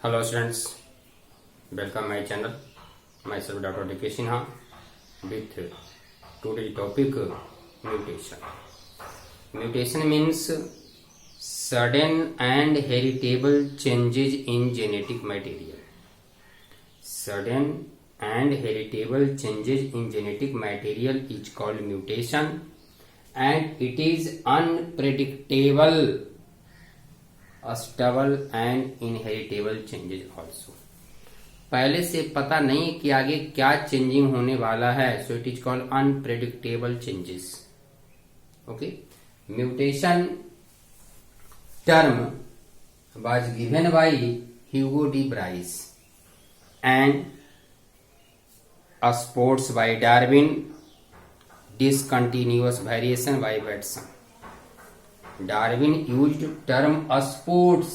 Hello students, welcome my channel. Myself Dr. D.K. Sinha with today's topic mutation. Mutation means sudden and heritable changes in genetic material. Sudden and heritable changes in genetic material is called mutation, and it is unpredictable, stable and inheritable changes also. पहले से पता नहीं कि आगे क्या changing होने वाला है, so it is called unpredictable changes. Okay, mutation term was given by Hugo de Vries and sports by Darwin, discontinuous variation by Watson. Darwin used term sports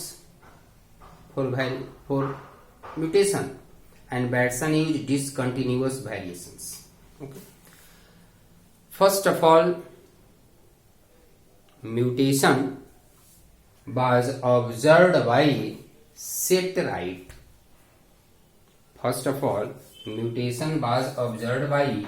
for mutation and Watson used discontinuous variations. Okay. First of all, mutation was observed by Seth Wright. First of all, mutation was observed by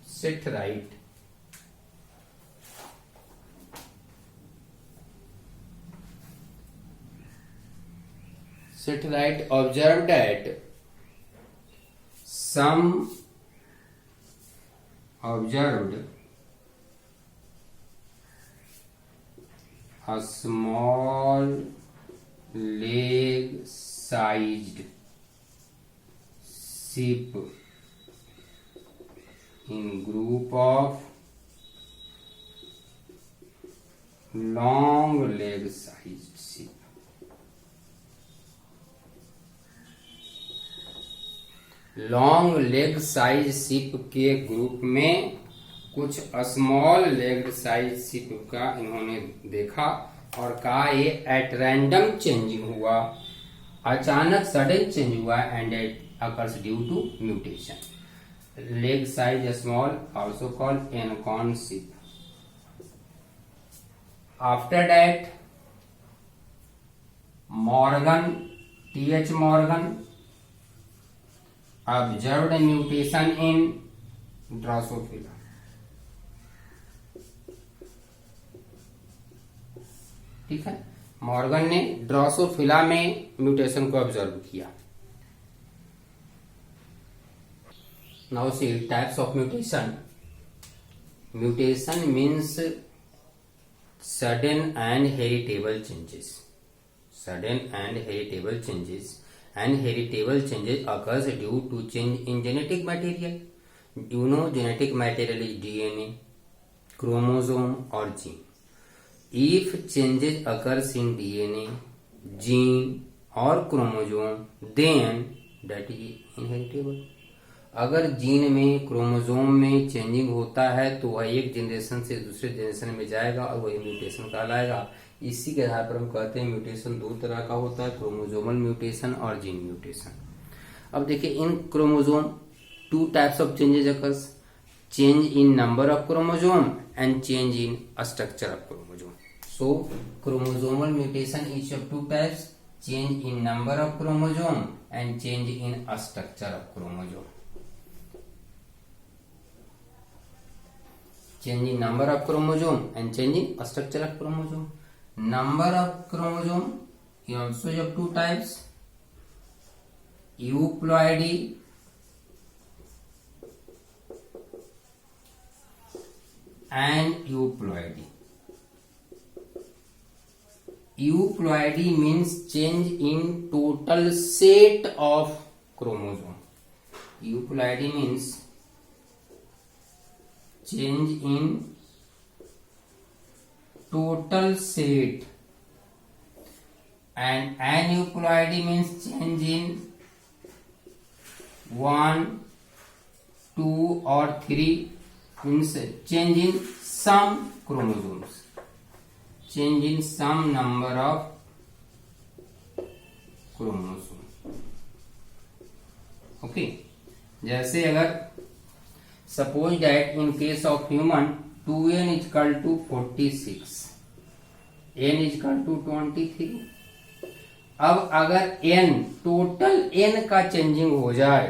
Seth Wright. Seth Wright observed that a small leg-sized sheep in group of long leg-sized sheep. Long leg size ship के group में कुछ small leg size ship का इन्होंने देखा और कहा ये at random changing हुआ, अचानक सडन चेंज हुआ and it occurs due to mutation. Leg size small also called Ancon sheep. After that Morgan, T.H. Morgan observed a mutation in Drosophila. ठीक है, मॉर्गन ने ड्रोसोफिला में म्यूटेशन को observe किया. Now see types of mutation. Mutation means sudden and heritable changes. Sudden and heritable changes. And heritable changes occurs due to change in genetic material. You know, genetic material is DNA, chromosome or gene. If changes occurs in DNA, gene or chromosome, then that is inheritable. अगर gene में, chromosome में changing होता है तो वह एक generation से दूसरे जनरेशन में जाएगा और वही म्यूटेशन कहलाएगा. इसी के आधार पर हम कहते हैं म्यूटेशन दो तरह का होता है, क्रोमोसोमल म्यूटेशन और जीन म्यूटेशन. अब देखिए, in chromosome two types of changes occurs, change in number of chromosome and change in structure of chromosome. So chromosomal mutation is of two types, change in number of chromosome and change in structure of chromosome. Change in number of chromosome and change in structure of chromosome. Number of chromosome is also of two types, euploidy and euploidy. Euploidy means change in total set of chromosome. Euploidy means change in total set, and aneuploidy means change in 1, 2 or 3 means change in some chromosomes. change in some number of chromosome. Okay, जैसे अगर suppose that in case of human 2n is equal to 46, n is equal to 23। अब अगर n total n का changing हो जाए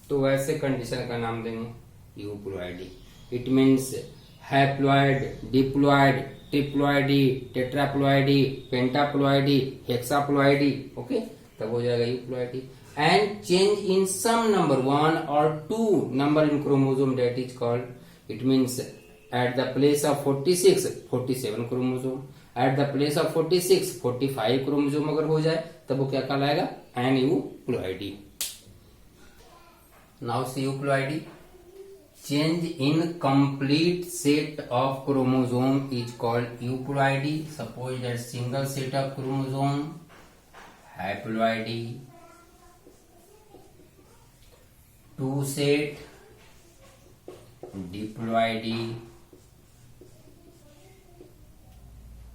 तो वैसे condition का नाम देंगे euploidy. It means haploid, diploid, triploidy, tetraploidy, pentaploidy, hexaploidy. Okay, तब हो जाएगा euploidy. And change in some number 1 or 2 number in chromosome that is called, it means at the place of 46 47 chromosome, at the place of 46 45 chromosome अगर हो जाए तब वो क्या कहलाएगा, aneuploidy. Now see euploidy. Change in complete set of chromosome is called euploidy. Suppose that single set of chromosome, haploidy. 2 set, diploidy.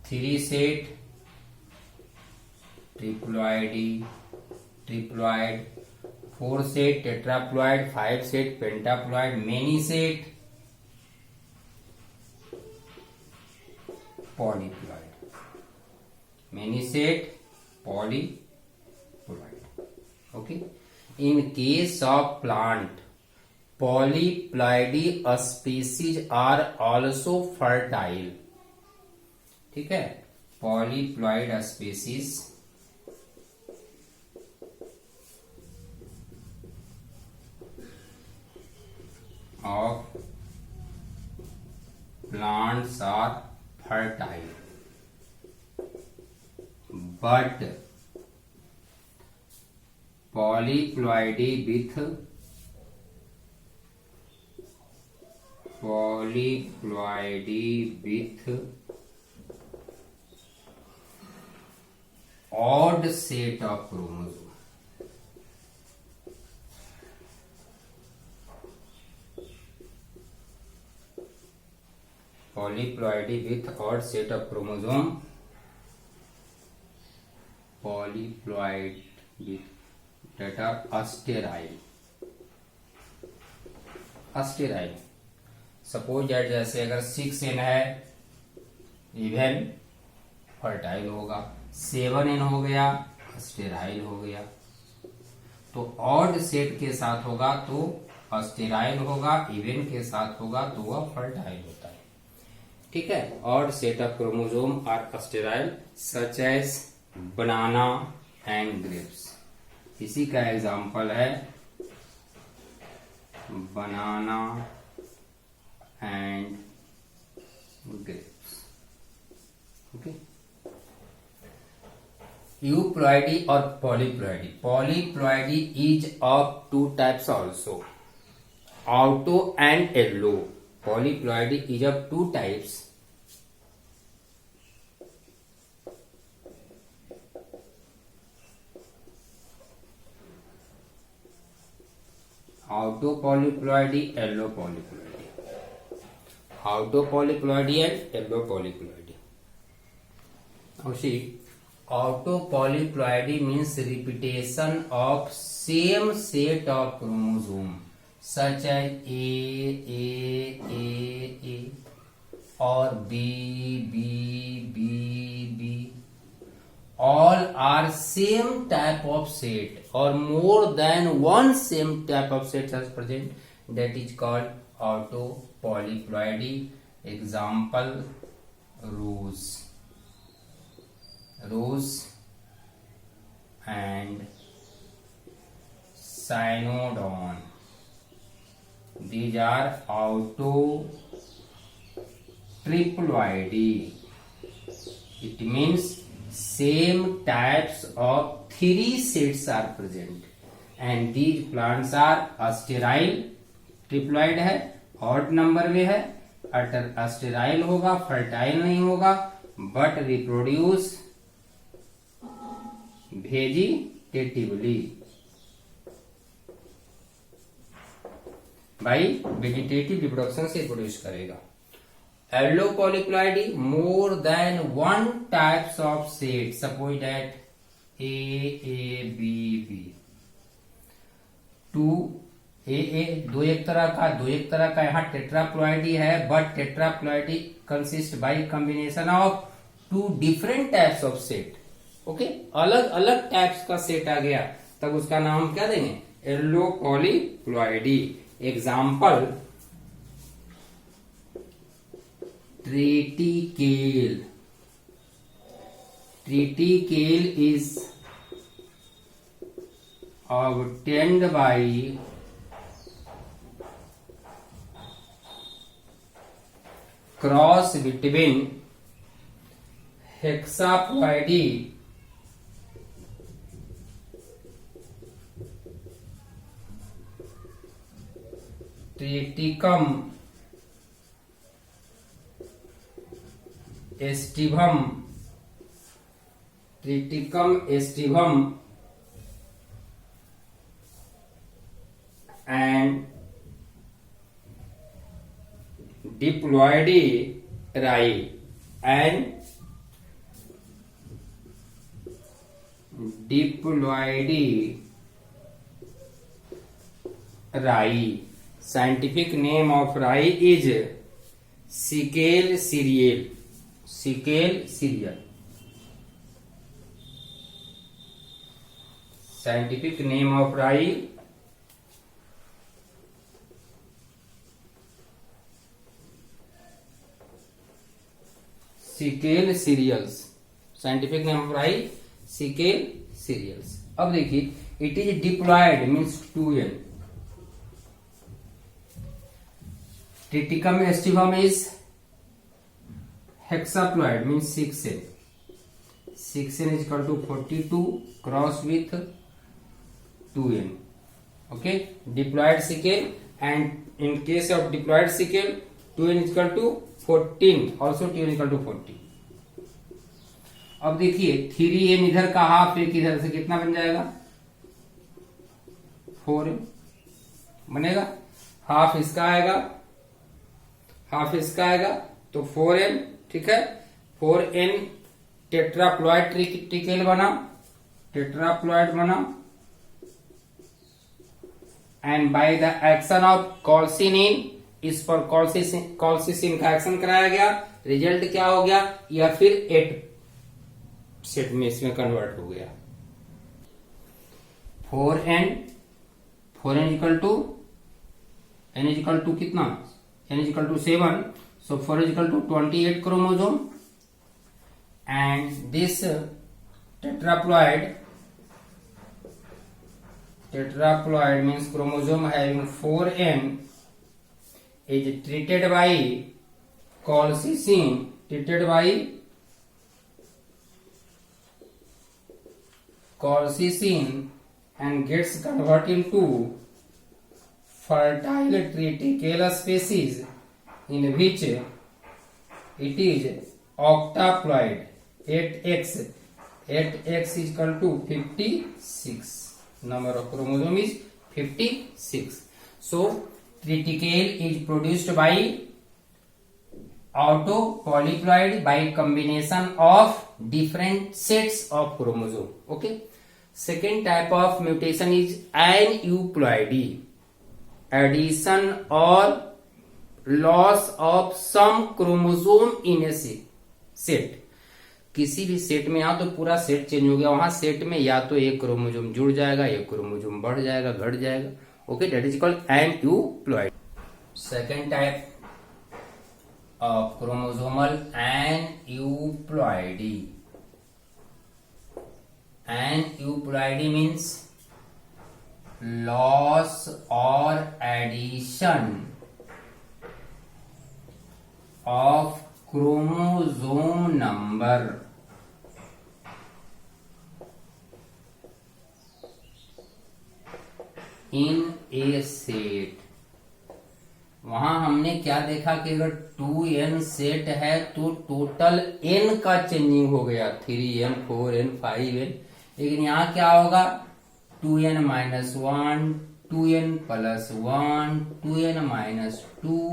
3 set, triploidy, triploid. 4 set tetraploid, 5 set pentaploid, many set polyploid, many set polyploid. Okay, in case of plant, polyploidy species are also fertile। ठीक है, polyploid species of plants are fertile, but polyploidy with odd set of chromosome। Polyploidy with odd set of chromosome, polyploid that are sterile। sterile suppose that जैसे अगर 6n है even fertile होगा, 7n हो गया sterile हो गया। तो odd set के साथ होगा तो स्टेराइल होगा, इवन के साथ होगा तो वह फर्टाइल होता है। ठीक है, odd set of chromosome are sterile such as banana and grapes. इसी का एग्जांपल है banana and grapes. Okay, euploidy और polyploidy. Polyploidy is of 2 types also, auto and allo. Polyploidy is of 2 types, auto polyploidy, allo polyploidy, auto polyploidy and allo polyploidy. Now see, auto polyploidy means repetition of same set of chromosome such as A or B, all are same type of set or more than one same type of set is present, that is called autopolyploidy. Example, rose and cynodon. These are autotriploidy. It means same types of 3 sets are present and these plants are sterile। Triploid है, odd number में है, sterile होगा, fertile नहीं होगा, but reproduce vegetatively, भाई vegetative reproduction से produce करेगा। allo polyploidy, more than one types of set. Suppose that AABB, 2 AA, दो एक तरह का यहाँ टेट्राप्लॉइडी है, but tetraploidy consist by combination of two different types of set. Okay, अलग अलग टाइप्स का सेट आ गया, तब उसका नाम क्या देंगे? Yellow polyploidy. Example triticale. Triticale is obtained by cross between hexaploidy triticum aestivum and diploidy rye and diploidy rye. Scientific name of rye is Sickle cereal. Sickle cereal. Scientific name of rye Sickle cereals. Scientific name of rye Sickle cereals. अब देखिए, it is diploid means 2n. Triticum aestivum is hexaploid means 6n. 6n is equal to 42 cross with 2n. Okay, diploid sickle, and in case of diploid sickle 2n is equal to 14, also 2n is equal to 40. अब देखिए 3n इधर का half, एक इधर से कितना बन जाएगा? 4n बनेगा. हाफ इसका आएगा, हाफ इसका आएगा, तो 4n. ठीक है, 4n टेट्राप्लॉइड ट्रिटिकेल बना, टेट्राप्लॉइड बना, and by the action of colchicine, इस पर कॉल्सिसिन का एक्शन कराया गया. रिजल्ट क्या हो गया? या फिर 8 सेट में इसमें कन्वर्ट हो गया. 4n equal to n is equal to कितना? n is equal to 7. So 4 is equal to 28 chromosome, and this tetraploid means chromosome having 4n is treated by colchicine and gets converted into fertile triticale species in which it is octaploid. 8x is equal to 56. Number of chromosome is 56. So triticale is produced by autopolyploid by combination of different sets of chromosome. Okay. Second type of mutation is aneuploidy. Addition or loss of some chromosome in a set. किसी भी set में या तो पूरा set change हो गया, वहां set में या तो एक क्रोमोसोम जुड़ जाएगा, एक क्रोमोसोम बढ़ जाएगा, घट जाएगा. Okay, that is called aneuploidy. Second type of chromosomal aneuploidy. Aneuploidy means loss और addition of chromosome number in a set. वहां हमने क्या देखा कि अगर 2n सेट है तो टोटल n का चेंजिंग हो गया, 3n 4n 5n. लेकिन यहाँ क्या होगा? 2n minus 1, 2n plus 1, 2n minus 2,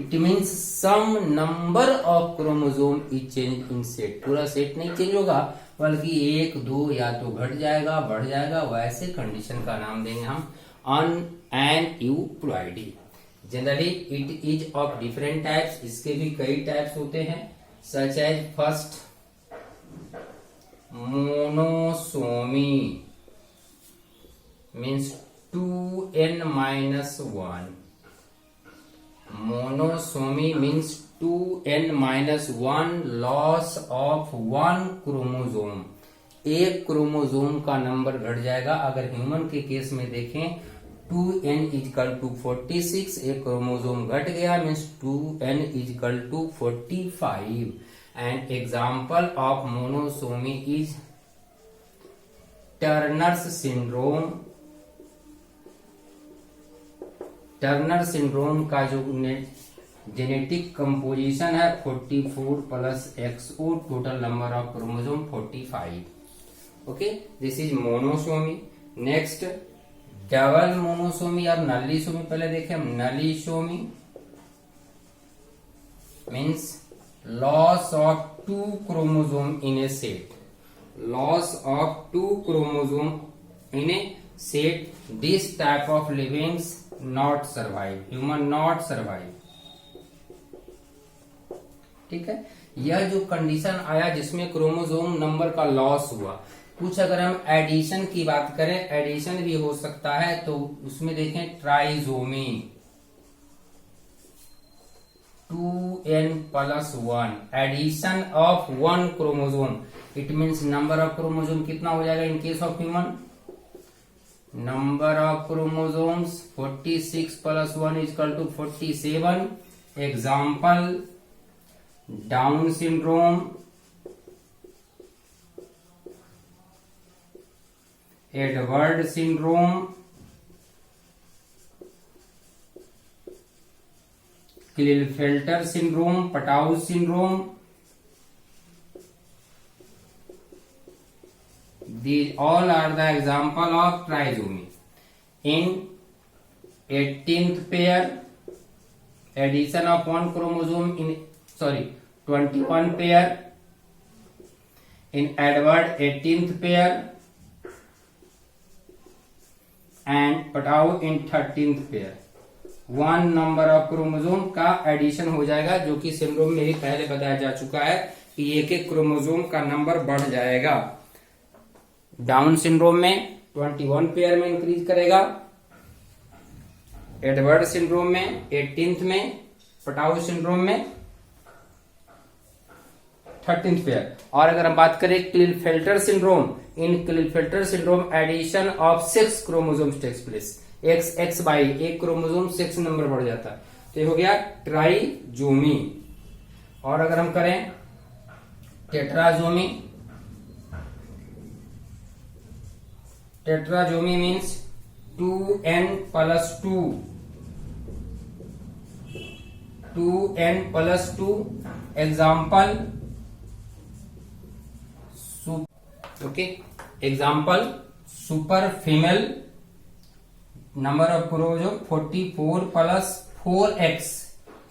it means some number of chromosome is change in set, पूरा सेट नहीं चेंज होगा बल्कि एक दो या तो घट जाएगा बढ़ जाएगा, वैसे कंडीशन का नाम देंगे हम an aneuploidy. Generally it is of different types, इसके भी कई टाइप्स होते हैं, such as first monosomy means 2n-1, monosomy means 2n-1 loss of one chromosome, एक क्रोमोसोम का नंबर घट जाएगा। अगर ह्यूमन के केस में देखें 2n=46, एक क्रोमोसोम घट गया means 2n=45। And example of monosomy is Turners syndrome. Turner syndrome का जो जेनेटिक कंपोजिशन है 44 + XO, total number of chromosome 45। Okay, this is monosomy. Next double monosomy और नलीसोमी, पहले देखें हम। नलीसोमी means loss of 2 chromosome in a set, loss of 2 chromosome in a set. This type of livings not survive, human not survive. ठीक है, यह जो condition आया जिसमें क्रोमोसोम नंबर का लॉस हुआ। कुछ अगर हम एडिशन की बात करें, एडिशन भी हो सकता है, तो उसमें देखें trisomy 2n+1, addition of 1 chromosome, it means number of chromosome कितना हो जाएगा in case of human? Number of chromosomes 46 + 1 = 47। Example Down syndrome, Edward syndrome, Klinefelter syndrome, Patau syndrome. These all are the example of trisomy. In 18th pair, addition of 1 chromosome in 21 pair. In Edward 18th pair and Patau in 13th pair. 1 number of chromosome का addition हो जाएगा, जो कि syndrome में ही पहले बताया जा चुका है कि एक एक क्रोमोसोम का नंबर बढ़ जाएगा। डाउन सिंड्रोम में 21 पेयर में इंक्रीज करेगा, एडवर्ड सिंड्रोम में 18th में, पटाउ सिंड्रोम में 13th पेयर। और अगर हम बात करें Klinefelter syndrome, in Klinefelter syndrome addition of 6 chromosomes takes place, XX by एक क्रोमोसोम 6 नंबर बढ़ जाता है, तो ये हो गया ट्राइजोमी। और अगर हम करें tetrasomy, tetrasomy means 2n+2, 2n+2। Example okay, example super female, number of chromosome 44 + 4x,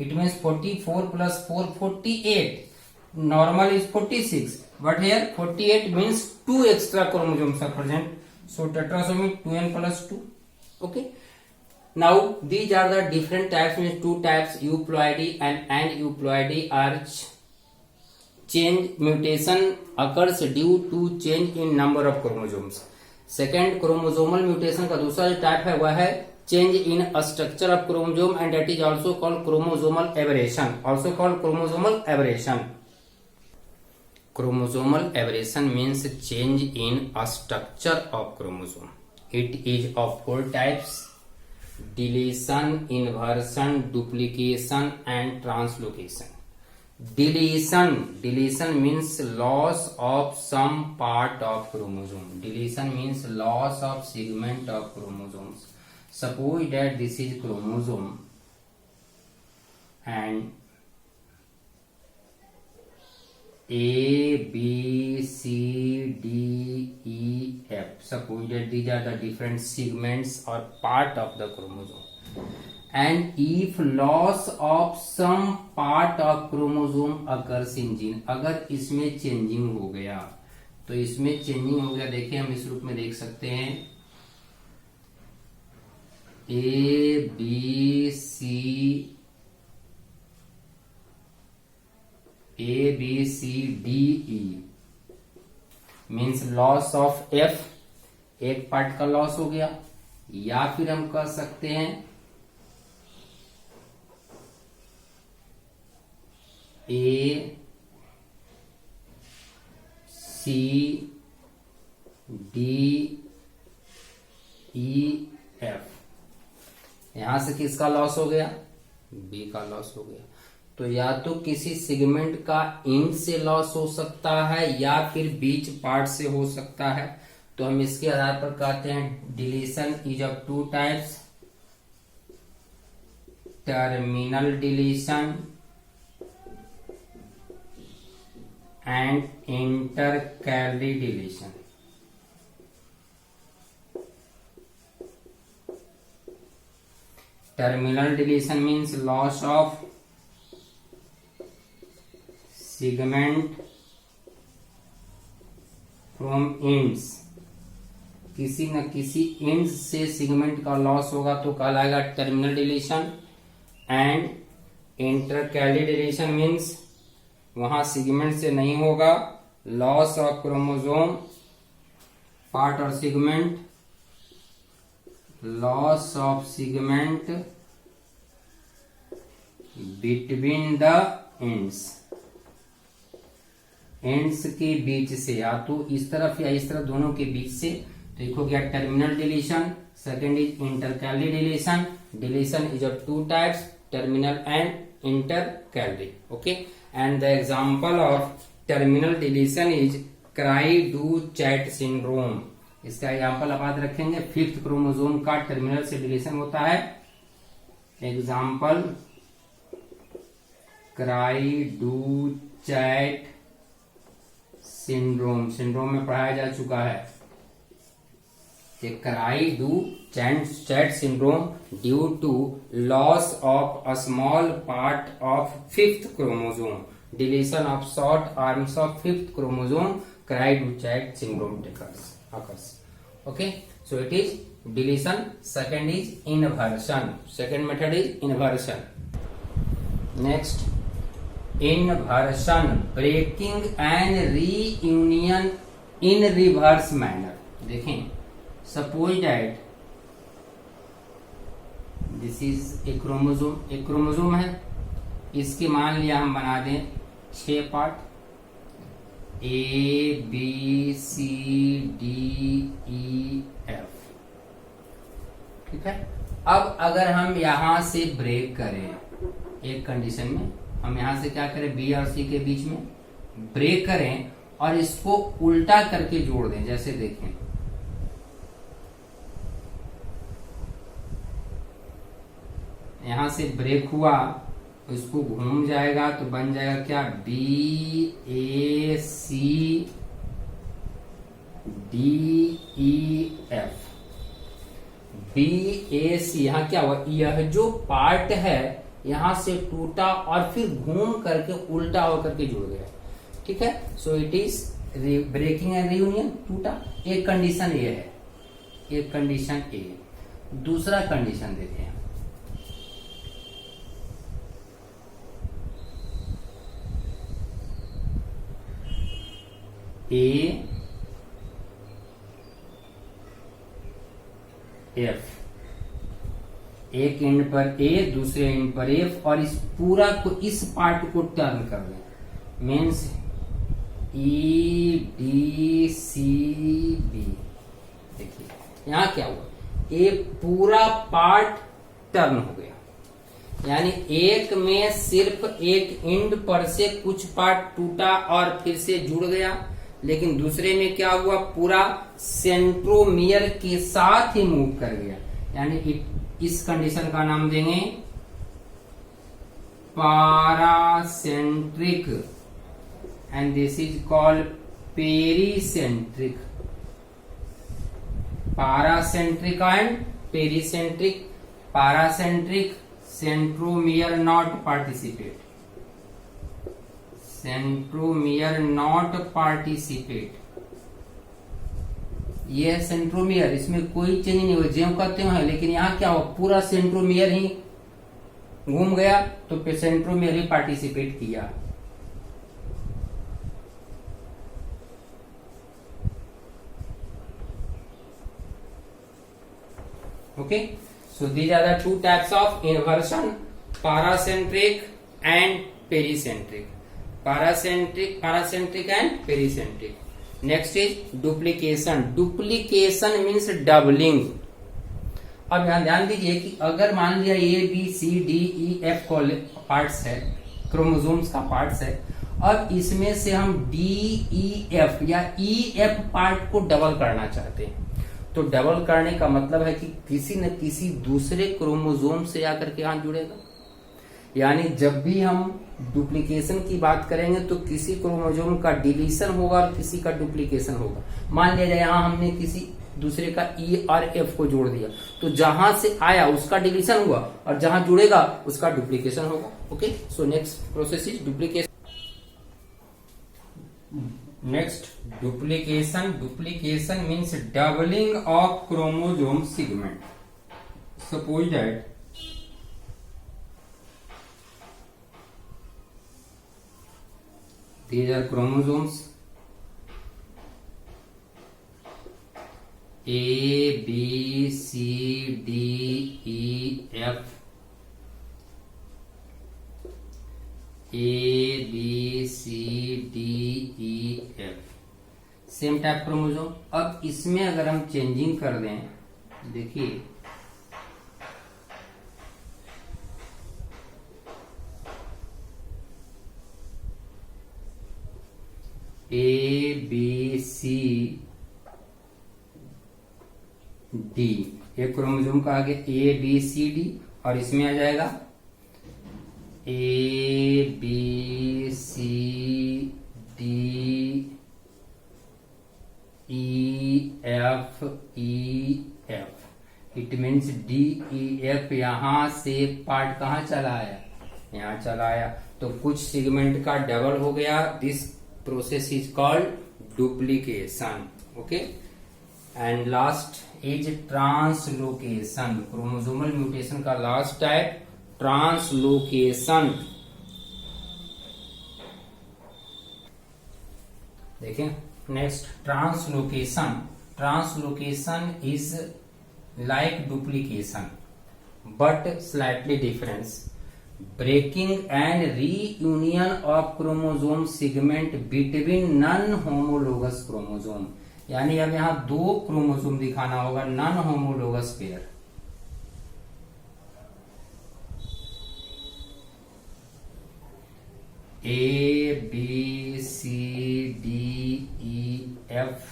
it means 44 + 4 48, normal is 46, but here 48 means 2 extra chromosomes are present. So tetrasomy 2n+2. Okay. Now these are the different types, means 2 types, euploidy and aneuploidy are change mutation occurs due to change in number of chromosomes. Second chromosomal mutation का दूसरा जो type है वह है change in a structure of chromosome and that is also called chromosomal aberration. Also called chromosomal aberration. Chromosomal aberration means change in a structure of chromosome. It is of 4 types: deletion, inversion, duplication and translocation. Deletion means loss of some part of chromosome. Deletion means loss of segment of chromosomes. Suppose that this is chromosome and A, B, C, D, E, F. Suppose that these are the different segments or part of the chromosome. and if loss of some part of chromosome occurs in gene, अगर इसमें changing हो गया, तो इसमें changing हो गया, देखिए हम इस रूप में देख सकते हैं ABCDE means loss of F, एक पार्ट का लॉस हो गया, या फिर हम कह सकते हैं ACDEF, यहां से किसका लॉस हो गया? B का लॉस हो गया। तो या तो किसी सेगमेंट का एंड से लॉस हो सकता है या फिर बीच पार्ट से हो सकता है। तो हम इसके आधार पर कहते हैं deletion is of two types, terminal deletion and intercalary deletion. Terminal deletion means loss of segment from ends, किसी न किसी एंड्स से सेगमेंट का लॉस होगा तो कहलाएगा terminal deletion. And intercalary deletion means वहां सेगमेंट से नहीं होगा, लॉस ऑफ क्रोमोसोम पार्ट और segment, loss of segment between the ends, ends के बीच से, या तो इस तरफ या इस तरफ, दोनों के बीच से। देखो क्या terminal deletion, second is intercalary deletion. Deletion is of two types, terminal and intercalary. Okay, and the example of terminal deletion is cry-do-chat syndrome. इसका एग्जांपल आप याद रखेंगे, 5th क्रोमोसोम का टर्मिनल से डिलीशन होता है। एग्जांपल क्राई-डू-चैट सिंड्रोम, सिंड्रोम में पढ़ाया जा चुका है। Cri du chat syndrome due to loss of a small part of 5th chromosome, deletion of short arms of 5th chromosome, cri du chat syndrome occurs. Okay, so it is deletion. Second is inversion. Second method is inversion. Next, inversion, breaking and reunion in reverse manner. देखें, suppose that this is a chromosome, एक chromosome है, इसके मान लिया हम बना दें 6 part, ABCDEF, ठीक है। अब अगर हम यहां से ब्रेक करें, एक कंडीशन में हम यहां से क्या करें, B और C के बीच में ब्रेक करें और इसको उल्टा करके जोड़ दें, जैसे देखें यहां से ब्रेक हुआ, इसको घूम जाएगा तो बन जाएगा क्या, BACDEF। BAC यहां क्या हुआ, यह जो पार्ट है यहां से टूटा और फिर घूम करके उल्टा होकर के जुड़ गया, ठीक है। So it is breaking and reunion, टूटा। एक कंडीशन ये है, एक कंडीशन ए। दूसरा कंडीशन देखें, AF, एक एंड पर A, दूसरे एंड पर F, और इस पूरा को, इस पार्ट को टर्न कर दें, मीन्स EDCB। देखिए यहां क्या हुआ, A पूरा पार्ट टर्न हो गया, यानी एक में सिर्फ एक एंड पर से कुछ पार्ट टूटा और फिर से जुड़ गया, लेकिन दूसरे में क्या हुआ, पूरा सेंट्रोमियर के साथ ही मूव कर गया, यानी इस कंडीशन का नाम देंगे paracentric, and this is called pericentric. Paracentric and pericentric, paracentric centromere not participate, centromere not participate, ये है सेंट्रोमियर, इसमें कोई चेंज नहीं हुआ, ज्यों का त्यों है, लेकिन यहाँ क्या हुआ, पूरा सेंट्रोमियर ही घूम गया, तो सेंट्रोमियर ही पार्टिसिपेट किया। Okay, so these are the two types of inversion, paracentric and pericentric, paracentric and pericentric. Next is duplication. Duplication means doubling. अब यहाँ ध्यान दीजिए कि अगर मान लिया A B C D E F parts है, क्रोमोसोम्स का पार्ट्स है, अब इसमें से हम डी ई एफ या ई एफ पार्ट को डबल करना चाहते हैं, तो डबल करने का मतलब है कि किसी न किसी दूसरे क्रोमोसोम से आकर के यहाँ जुड़ेगा। यानी जब भी हम डुप्लीकेशन की बात करेंगे तो किसी क्रोमोसोम का डिलीशन होगा और किसी का डुप्लीकेशन होगा। मान लिया जाए यहाँ हमने किसी दूसरे का ई और एफ को जोड़ दिया, तो जहां से आया उसका डिलीशन हुआ और जहां जुड़ेगा उसका डुप्लीकेशन होगा। Okay, so next process is duplication. Next, duplication. Duplication means doubling of chromosome segment. Suppose that these are chromosomes A, B, C, D, E, F, A, B, C, D, E, F, same type chromosome. अब इसमें अगर हम changing कर दें, देखिए A, B, C, D, एक chromosome का आगे A, B, C, D, और इसमें आ जाएगा A, B, C, D, E, F, E, F. It means D, E, F यहां से पार्ट कहां चला आया, यहां चला आया, तो कुछ सेगमेंट का डबल हो गया। This process is called duplication. Okay, and last is translocation. Chromosomal mutation का लास्ट टाइप ट्रांसलोकेशन। देखें next, translocation. Translocation is like duplication but slightly difference. Breaking and reunion of chromosome segment between non homologous chromosome. यानी अब यहां दो chromosome दिखाना होगा, non homologous pair. A, B, C, D, E, F,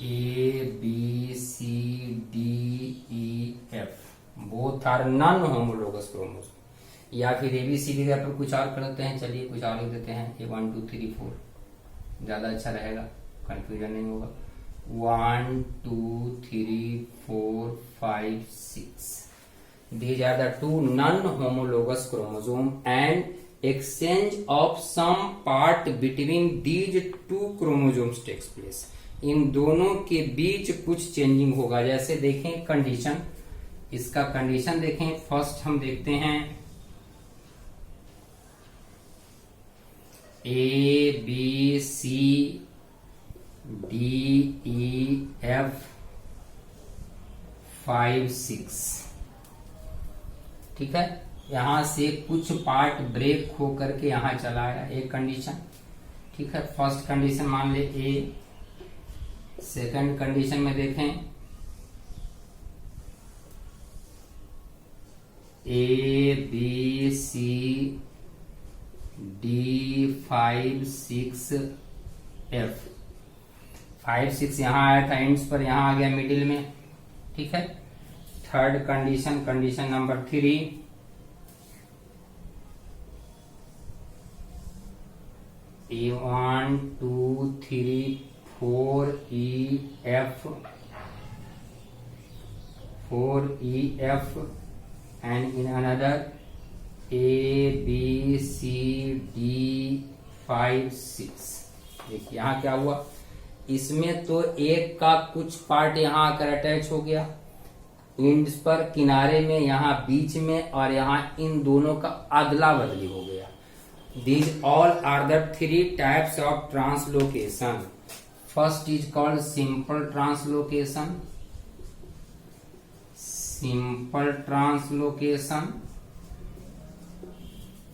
A, B, C, D, E, F, both are non-homologous chromosome. या फिर ABCD पर कुछ और करते हैं, चलिए कुछ और लिख देते हैं, A 1 2 3 4, ज्यादा अच्छा रहेगा, कंफ्यूजन नहीं होगा। 1 2 3 4 5 6, these are the two non-homologous chromosome and exchange of some part between these two chromosomes takes place। इन दोनों के बीच कुछ चेंजिंग होगा। जैसे देखें कंडीशन, इसका कंडीशन देखें। फर्स्ट हम देखते हैं A, B, C, D, E, F 5 6, ठीक है। यहां से कुछ पार्ट ब्रेक हो करके यहां चला आया, एक कंडीशन, ठीक है। फर्स्ट कंडीशन मान ले ए। सेकंड कंडीशन में देखें A, B, C, D 5 6 F। 5 6 यहां आया था एंड्स पर, यहां आ गया मिडिल में, ठीक है। Third condition, condition number 3, A1 2 3 4 E F 4EF and in another ABCD5 6। देखिए यहाँ क्या हुआ, इसमें तो एक का कुछ पार्ट यहाँ आकर अटैच हो गया एंड्स पर, किनारे में, यहाँ बीच में, और यहाँ इन दोनों का अदला बदली हो गया। These all are the three types of translocation. First is called simple translocation. Simple translocation.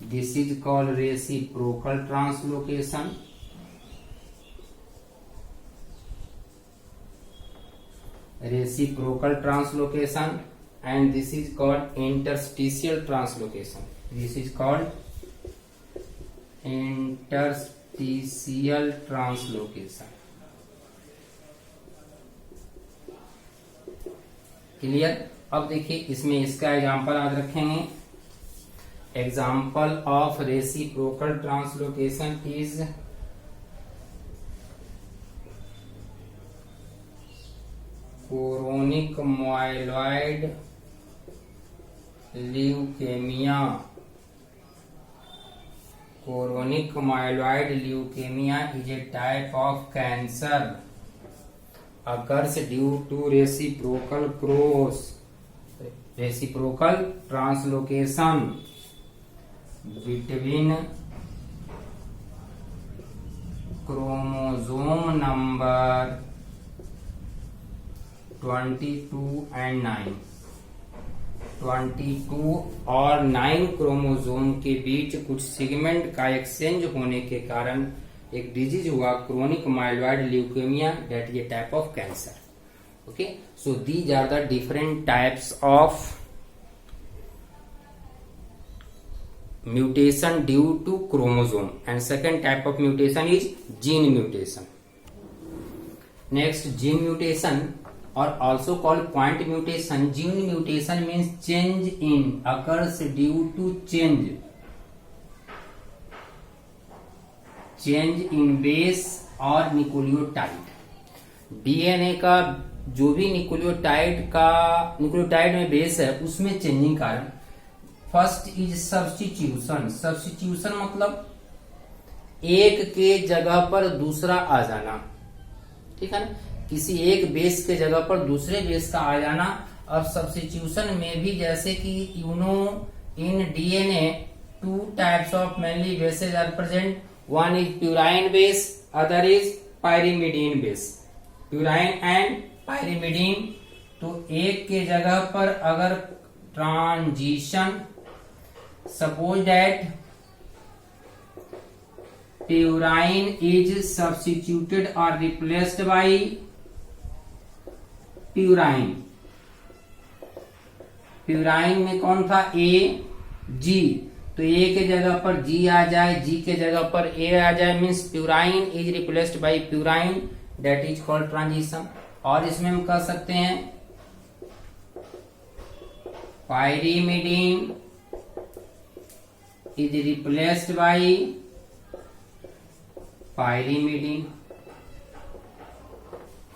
This is called reciprocal translocation. Reciprocal translocation, and this is called interstitial translocation. This is called interstitial translocation. Clear. अब देखिए इसमें इसका example आज रखेंगे। Example of reciprocal translocation is chronic myeloid leukaemia. Chronic myeloid leukemia is a type of cancer occurs due to reciprocal translocation between chromosome number 22 and 9। 22 और 9 chromosome के बीच कुछ segment का एक्सचेंज होने के कारण एक डिजीज हुआ chronic myeloid leukaemia, that is a type of cancer. Okay, so these are the different types of mutation due to chromosome, and second type of mutation is gene mutation. Next, gene mutation or also called point mutation. Gene mutation means change in occurs due to change in base or nucleotide. DNA का जो भी nucleotide में base है उसमें changing कारण। First is substitution. Substitution मतलब एक के जगह पर दूसरा आ जाना, ठीक है ना, किसी एक बेस के जगह पर दूसरे बेस का आ जाना। अब सब्स्टिट्यूशन में भी जैसे कि in DNA two types of mainly bases are present, one is purine base, other is pyrimidine base. Purine and pyrimidine, तो एक के जगह पर अगर transition, suppose that purine is substituted और रिप्लेस्ड बाई प्यूराइन। प्यूराइन में कौन था, ए जी, तो ए के जगह पर जी आ जाए, जी के जगह पर ए आ जाए, means purine is replaced by purine, that is called transition. और इसमें हम कह सकते हैं pyrimidine is replaced by pyrimidine,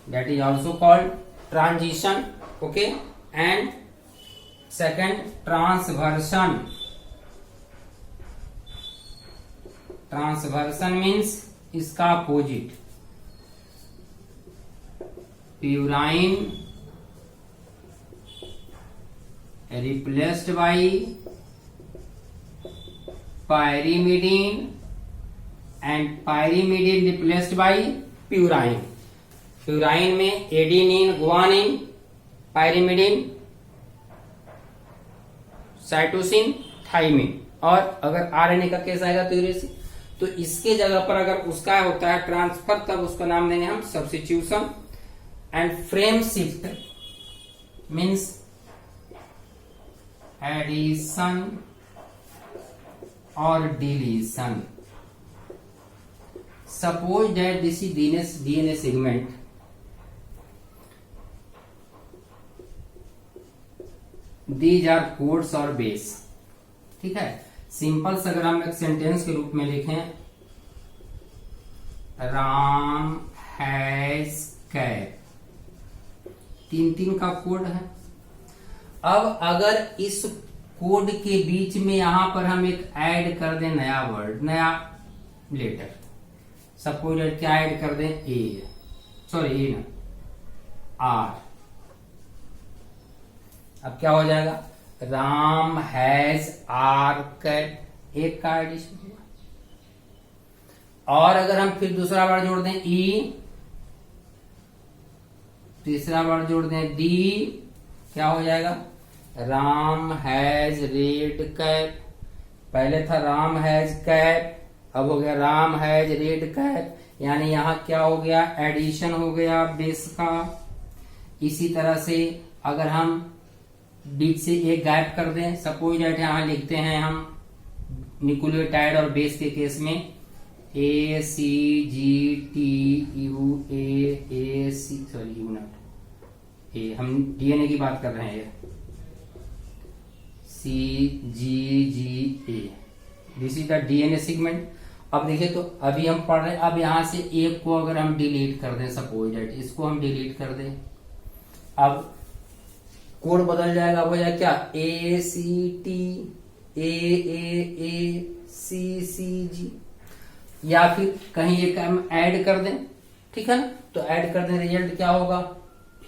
that is also called transition. Okay, and second, transversion. Transversion means इसका अपोजिट, purine replaced by pyrimidine and pyrimidine replaced by purine. Purine में adenine, guanine, pyrimidine, cytosine, thymine, और अगर RNA का case आएगा तो यूरेसिन। तो इसके जगह पर अगर उसका होता है ट्रांसफर, तब उसका नाम देंगे हम substitution. And frame shift means addition और deletion. Suppose that this is DNA segment, these are codes और base, ठीक है। सिंपल से अगर हम एक सेंटेंस के रूप में लिखें, राम हैज कैट, 3 का कोड है। अब अगर इस कोड के बीच में यहां पर हम एक ऐड कर दें नया वर्ड, नया लेटर, सपोज क्या ऐड कर दें, ए, सॉरी ए ना, आर। अब क्या हो जाएगा, राम हैज आर कैट, एक का एडिशन हुआ। और अगर हम फिर दूसरा वर्ड जोड़ दें ई, तीसरा वर्ड जोड़ दें डी, क्या हो जाएगा, राम हैज रेड कैट। पहले था राम हैज कैट, अब हो गया राम हैज रेड कैट, यानी यहां क्या हो गया, एडिशन हो गया बेस का। इसी तरह से अगर हम बीच से एक गायब कर दें, सपोज दैट यहां लिखते हैं हम न्यूक्लियोटाइड और बेस के केस में A C G T U A C, sorry U not A, हम डीएनए की बात कर रहे हैं, C G G A, this is the DNA segment. अब देखिए तो अभी हम पढ़ रहे हैं, अब यहां से एक को अगर हम डिलीट कर दें, सपोज दैट इसको हम डिलीट कर दें, अब कोड बदल जाएगा, हो जाएगा क्या, ए सी टी ए सी सी जी, या फिर कहीं एक हम ऐड कर दें, ठीक है ना, तो ऐड कर दें, रिजल्ट क्या होगा,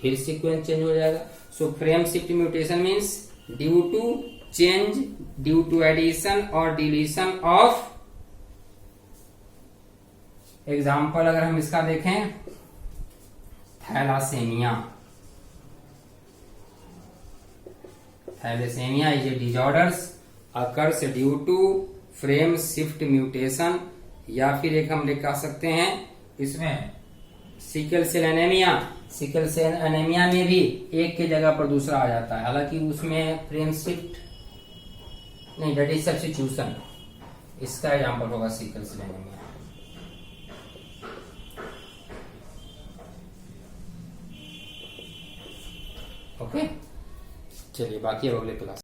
फिर सीक्वेंस चेंज हो जाएगा। So frame shift mutation means due to change, due to addition और डिलीशन ऑफ। एग्जाम्पल अगर हम इसका देखें, thalassaemia, thalassaemia is a disorders occurs due to frame shift mutation, या फिर एक हम लिख सकते हैं इसमें sickle cell anaemia. Sickle cell anaemia में भी एक के जगह पर दूसरा आ जाता है, हालांकि उसमें फ्रेम शिफ्ट नहीं, डेट इज सब्स्टिट्यूशन, इसका एग्जाम्पल होगा सिकल सेल एनीमिया। ओके, चलिए बाकी अब अगले क्लास।